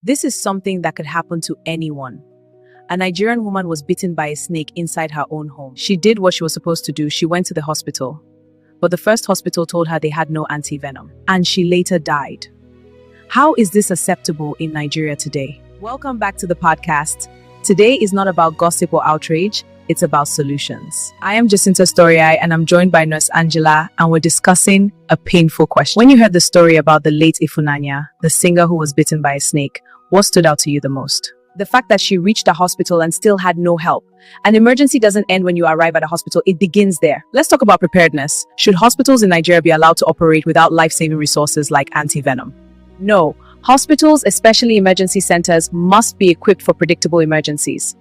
This is something that could happen to anyone. A Nigerian woman was bitten by a snake inside her own home. She did what she was supposed to do. She went to the hospital. But the first hospital told her they had no anti-venom. And she later died. How is this acceptable in Nigeria today? Welcome back to the podcast. Today is not about gossip or outrage. It's about solutions. I am Jacinta Storiai and I'm joined by Nurse Angela and we're discussing a painful question. When you heard the story about the late Ifunanya, the singer who was bitten by a snake, what stood out to you the most? The fact that she reached a hospital and still had no help. An emergency doesn't end when you arrive at a hospital, it begins there. Let's talk about preparedness. Should hospitals in Nigeria be allowed to operate without life-saving resources like anti-venom? No. Hospitals, especially emergency centers, must be equipped for predictable emergencies.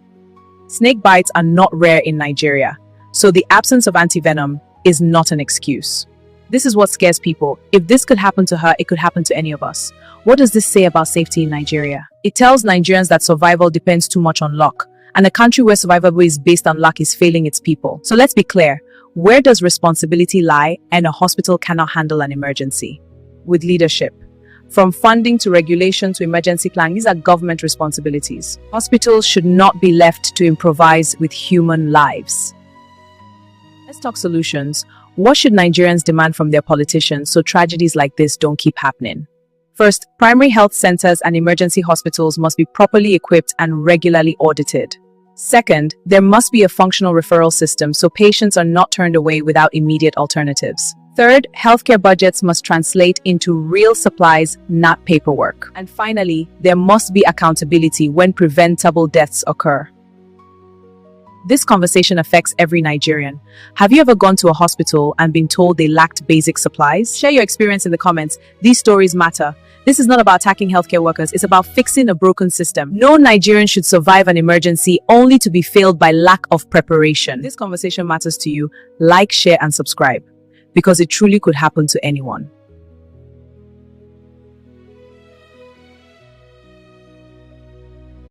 Snake bites are not rare in Nigeria, so the absence of anti-venom is not an excuse. This is what scares people. If this could happen to her, it could happen to any of us. What does this say about safety in Nigeria? It tells Nigerians that survival depends too much on luck, and a country where survival is based on luck is failing its people. So let's be clear, where does responsibility lie and a hospital cannot handle an emergency? With leadership. From funding to regulation to emergency planning, these are government responsibilities. Hospitals should not be left to improvise with human lives. Let's talk solutions. What should Nigerians demand from their politicians so tragedies like this don't keep happening? First, primary health centers and emergency hospitals must be properly equipped and regularly audited. Second, there must be a functional referral system so patients are not turned away without immediate alternatives. Third, healthcare budgets must translate into real supplies, not paperwork. And finally, there must be accountability when preventable deaths occur. This conversation affects every Nigerian. Have you ever gone to a hospital and been told they lacked basic supplies? Share your experience in the comments. These stories matter. This is not about attacking healthcare workers, it's about fixing a broken system. No Nigerian should survive an emergency only to be failed by lack of preparation. If this conversation matters to you, like, share, and subscribe, because it truly could happen to anyone.